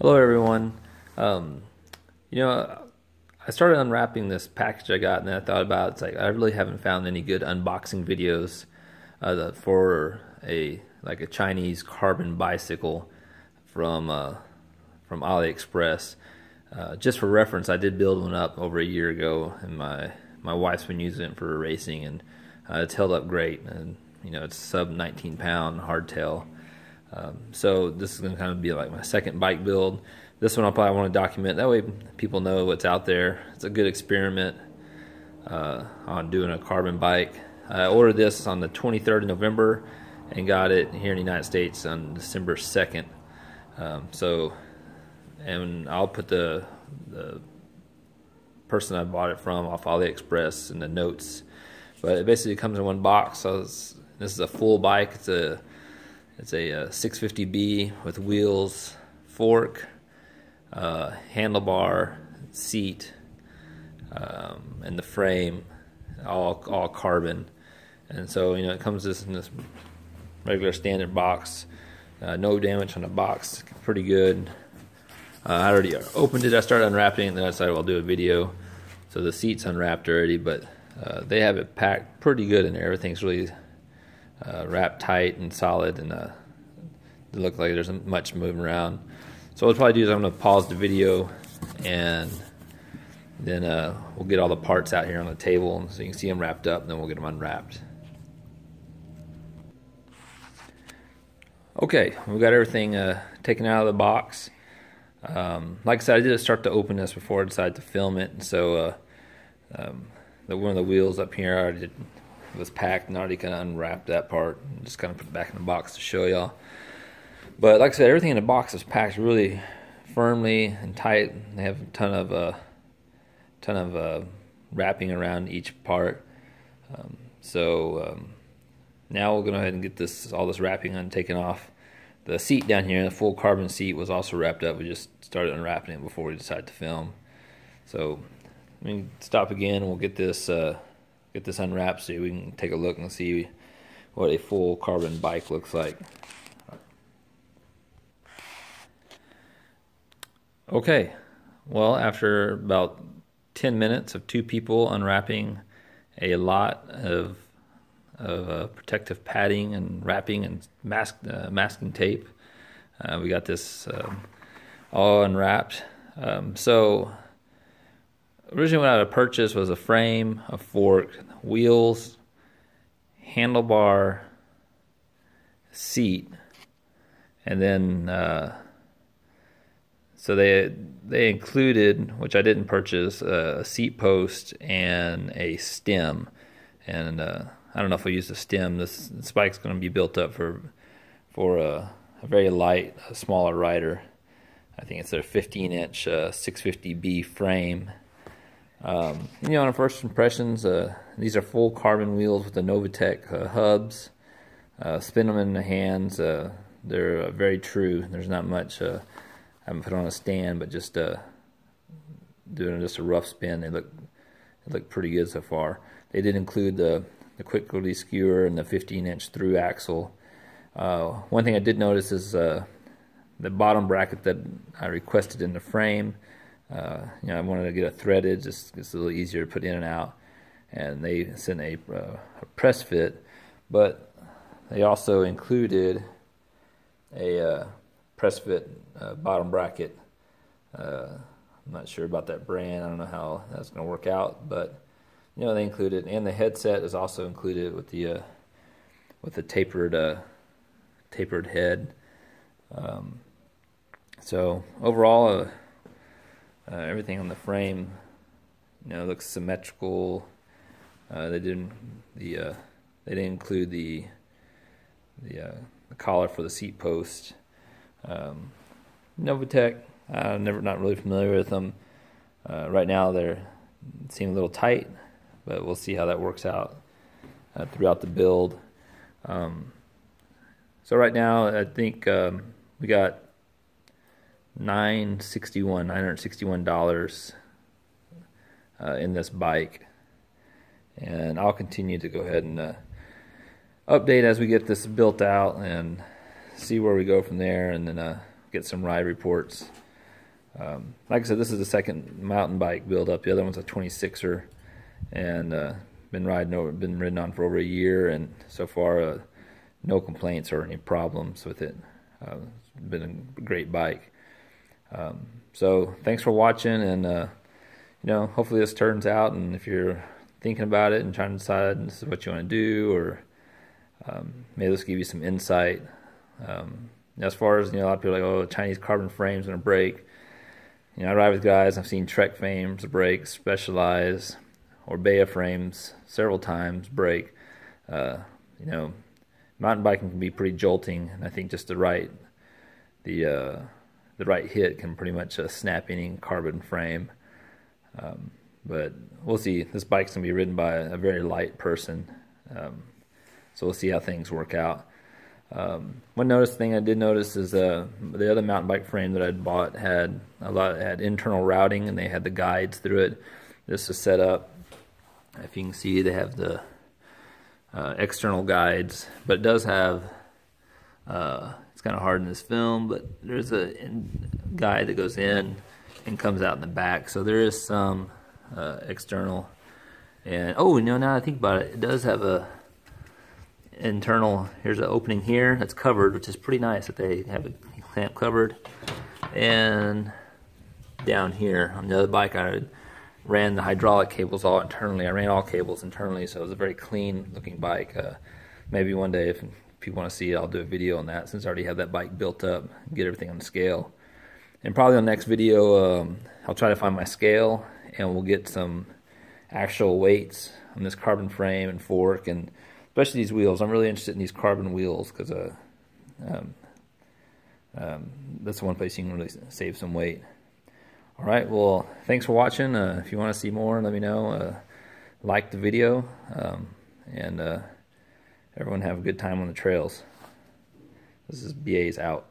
Hello everyone. Um, I started unwrapping this package I got, and then I thought about it's like I really haven't found any good unboxing videos for a Chinese carbon bicycle from Aliexpress. Just for reference, I did build one up over a year ago, and my wife's been using it for racing, and it's held up great. And it's sub 19-pound hardtail. So this is going to kind of be like my second bike build. This one I'll probably want to document. That way people know what's out there. It's a good experiment on doing a carbon bike. I ordered this on the 23rd of November and got it here in the United States on December 2nd. And I'll put the person I bought it from off Aliexpress in the notes. But it basically comes in one box. This is a full bike. It's a 650B with wheels, fork, handlebar, seat, and the frame, all carbon. And so it comes in this regular standard box. No damage on the box, pretty good. I already opened it. I started unwrapping it, and then I decided I'll do a video. So the seat's unwrapped already, but they have it packed pretty good in there. Everything's really wrapped tight and solid, and it looks like there's much moving around. So what I'll probably do is I'm going to pause the video, and then we'll get all the parts out here on the table so you can see them wrapped up, and then we'll get them unwrapped. Okay, we've got everything taken out of the box. Like I said, I did start to open this before I decided to film it, and so one of the wheels up here already was packed and already kind of unwrapped that part and just kind of put it back in the box to show y'all. But like I said, everything in the box is packed really firmly and tight. They have a ton of wrapping around each part. Now we'll go ahead and get all this wrapping taken off. The seat down here, the full carbon seat, was also wrapped up. We just started unwrapping it before we decided to film. So let me stop again, and we'll get this unwrapped so we can take a look and see what a full carbon bike looks like. Okay, well, after about 10 minutes of two people unwrapping a lot of protective padding and wrapping and masking tape, we got this all unwrapped. So originally what I had purchased was a frame, a fork, wheels, handlebar, seat, and then so they included, which I didn't purchase, a seat post and a stem. And I don't know if I use the stem. This bike's going to be built up for a very light, a smaller rider. I think it's a 15-inch 650B frame. On first impressions, these are full carbon wheels with the Wokecyc hubs. Spin them in the hands. They're very true. There's not much. I haven't put on a stand, but just doing just a rough spin. They look pretty good so far. They did include the quick release skewer and the 15-inch through axle. One thing I did notice is the bottom bracket that I requested in the frame. I wanted to get it threaded, just it's a little easier to put in and out. And they sent a press fit, but they also included a press fit bottom bracket. I'm not sure about that brand. I don't know how that's going to work out, but they included, and the headset is also included with the tapered head. So overall, everything on the frame, looks symmetrical. They didn't include the collar for the seat post. Wokecyc, not really familiar with them. Right now they seem a little tight, but we'll see how that works out throughout the build. So right now I think we got $961 in this bike, and I'll continue to go ahead and update as we get this built out and see where we go from there, and then get some ride reports Like I said, this is the second mountain bike build up. The other one's a 26er, and been ridden on for over a year, and so far no complaints or any problems with it. It's been a great bike. So thanks for watching, and hopefully this turns out. And if you're thinking about it and trying to decide this is what you want to do, or maybe this will give you some insight. As far as a lot of people are like, oh, Chinese carbon frame's gonna break. I ride with guys. I've seen Trek frames break, Specialized or Bea frames several times break. Mountain biking can be pretty jolting, and I think just the right hit can pretty much snap any carbon frame. But we'll see. This bike's gonna be ridden by a very light person, so we'll see how things work out. One thing I did notice is the other mountain bike frame that I'd bought had internal routing, and they had the guides through it. This is set up. If you can see, they have the external guides, but it does have. It's kind of hard in this film, but there's a guide that goes in and comes out in the back, so there is some external. And now I think about it, it does have a internal. Here's an opening here that's covered, which is pretty nice that they have a clamp covered. And down here on the other bike, I ran the hydraulic cables all internally. I ran all cables internally, so it was a very clean looking bike. Maybe one day, if people want to see it, I'll do a video on that, since I already have that bike built up and get everything on the scale. And probably on the next video, I'll try to find my scale, and we'll get some actual weights on this carbon frame and fork, and especially these wheels. I'm really interested in these carbon wheels, because that's the one place you can really save some weight. All right, well, thanks for watching. If you want to see more, let me know. Like the video, and everyone have a good time on the trails. This is BA's out.